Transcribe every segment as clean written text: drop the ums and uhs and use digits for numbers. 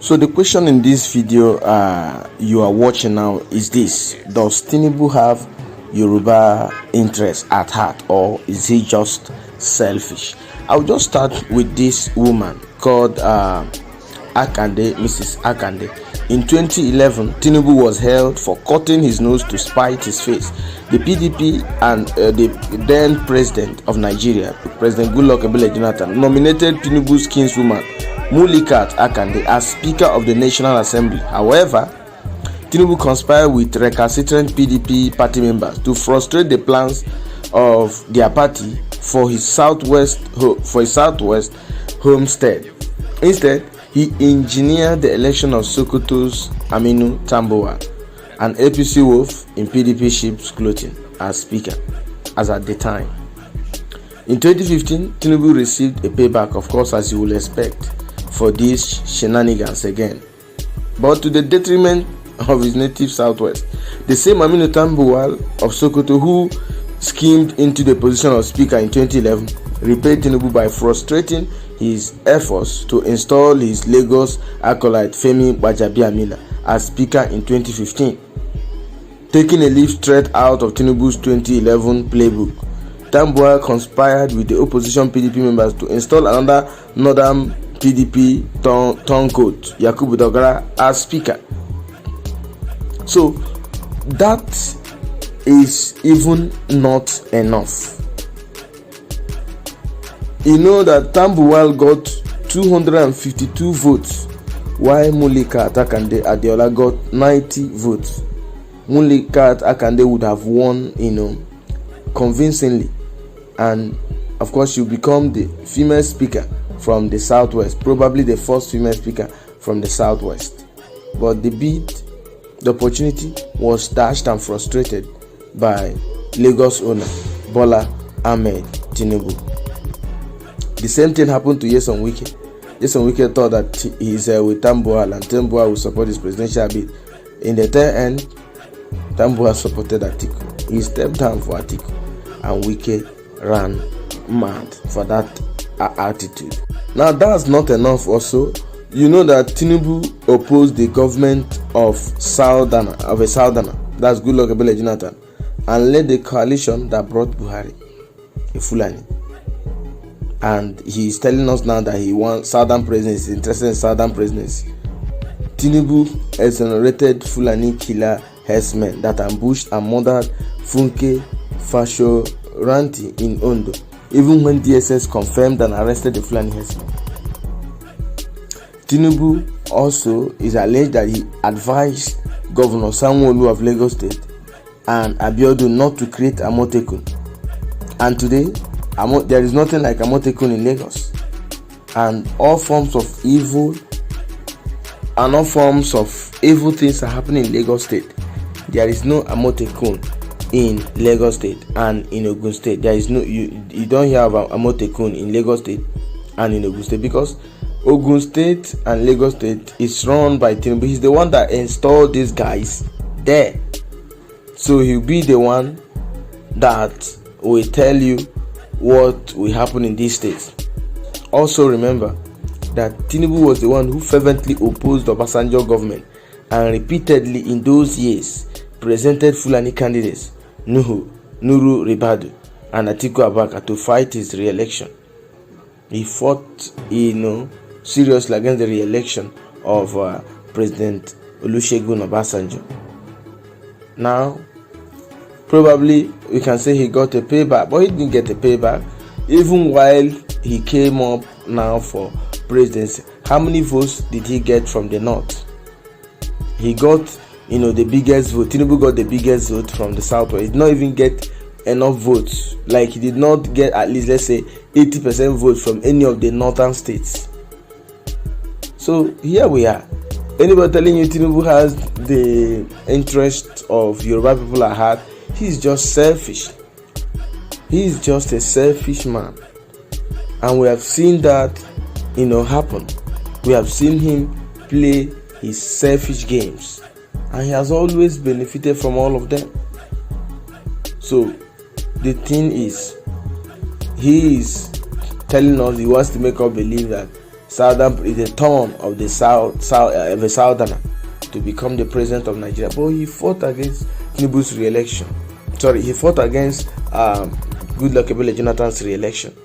So the question in this video you are watching now is this: does Tinubu have Yoruba interest at heart, or is he just selfish? I'll just start with this woman called Akande, Mrs. Akande. In 2011, Thiefnubu was held for cutting his nose to spite his face. The PDP and the then president of Nigeria, President Goodluck Jonathan, nominated Thiefnubu's kinswoman, Mulikat Akande, as Speaker of the National Assembly. However, Thiefnubu conspired with recalcitrant PDP party members to frustrate the plans of their party for his southwest homestead. Instead, he engineered the election of Sokoto's Aminu Tambuwal, an APC wolf in PDP sheep's clothing, as Speaker, as at the time. In 2015, Thiefnubu received a payback, of course, as you will expect, for these shenanigans again, but to the detriment of his native southwest. The same Aminu Tambuwal of Sokoto, who schemed into the position of Speaker in 2011, repaid Thiefnubu by frustrating his efforts to install his Lagos acolyte Femi Gbajabiamila as Speaker in 2015. Taking a leaf straight out of Thiefnubu's 2011 playbook, Tambuwal conspired with the opposition PDP members to install another northern PDP turncoat, Yakubu Dogara, as Speaker. So that is even not enough. You know that Tambuwal got 252 votes, while Mulikat Akande Adeola got 90 votes. Mulikat Akande would have won, convincingly, and of course she'll become the female speaker from the southwest, probably the first female speaker from the southwest. But the opportunity was dashed and frustrated by Lagos owner Bola Ahmed Tinubu. The same thing happened to Nyesom Wike. Nyesom Wike thought that he's with Tambuwal and Tambuwal will support his presidential bid. In the tail end, Tambuwal supported Atiku. He stepped down for Atiku, and Wike ran mad for that attitude. Now that's not enough. Also, you know that Tinubu opposed the government of a southerner, that's Goodluck Jonathan, and led the coalition that brought Buhari, a Fulani. And he is telling us now that he wants southern presidency, is interested in southern presidency. Tinubu exonerated Fulani killer herdsmen that ambushed and murdered Funke Fashoranti in Ondo, even when DSS confirmed and arrested the Fulani herdsmen. Thiefnubu also is alleged that he advised Governor Sanwo-Olu of Lagos State and Abiodun not to create Amotekun. And today, there is nothing like Amotekun in Lagos. And all forms of evil things are happening in Lagos State. There is no Amotekun in Lagos State and in Ogun State. There is no, you don't hear about Amotekun in Lagos State and in Ogun State, because Ogun State and Lagos State is run by Tinubu. He's the one that installed these guys there. So he'll be the one that will tell you what will happen in these states. Also remember that Tinubu was the one who fervently opposed the Obasanjo government and repeatedly in those years presented Fulani candidates Nuru Ribadu and Atiku Abubakar to fight his re-election. He fought, seriously against the re-election of President Olusegun Obasanjo. Now, probably we can say he got a payback, but he didn't get a payback. Even while he came up now for presidency, how many votes did he get from the north? He got, the biggest vote. Tinubu got the biggest vote from the southwest. He did not even get enough votes. Like, he did not get at least, let's say, 80% votes from any of the northern states. So here we are. Anybody telling you Tinubu has the interest of Yoruba people at heart, he's just selfish. He's just a selfish man. And we have seen that, happen. We have seen him play his selfish games. And he has always benefited from all of them. So the thing is, he is telling us he wants to make us believe that the turn of the a southerner to become the president of Nigeria. But he fought against Tinubu's re-election. He fought against Goodluck Jonathan's re-election.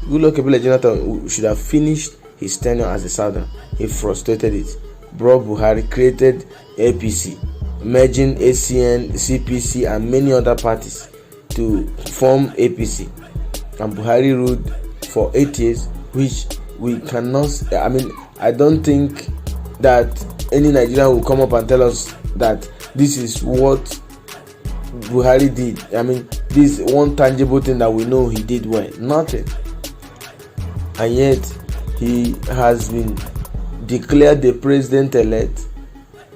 Goodluck Jonathan should have finished his tenure as a southerner. He frustrated it. Brought Buhari, created APC, merging ACN, CPC, and many other parties to form APC. And Buhari ruled for 8 years, which we cannot. I don't think that any Nigerian will come up and tell us that this is what Buhari did. This is one tangible thing that we know he did well. Nothing. And yet he has been declared the president-elect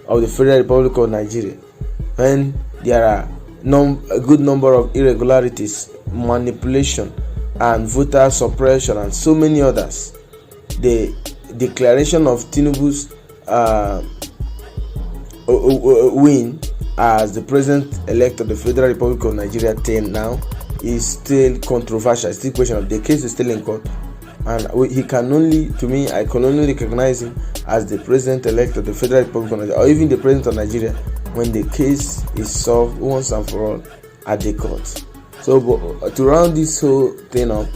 of the Federal Republic of Nigeria, when there are a good number of irregularities, manipulation, and voter suppression, and so many others. The declaration of Tinubu's win as the president-elect of the Federal Republic of Nigeria till now is still controversial. Still question. The case is still in court, and I can only recognize him as the president-elect of the Federal Republic of Nigeria, or even the president of Nigeria, when the case is solved once and for all at the court. So, to round this whole thing up,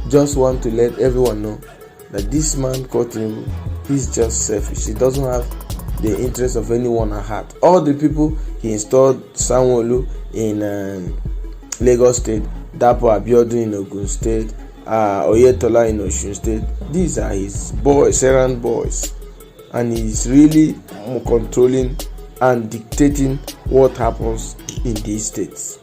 just want to let everyone know that this man called Tinubu, he's just selfish. He doesn't have the interest of anyone at heart. All the people he installed, Sanwo-Olu in Lagos State, Dapo Abiodun in Ogun State, Oyetola in Osun State, these are his boys, errand boys, and he's really controlling and dictating what happens in these states.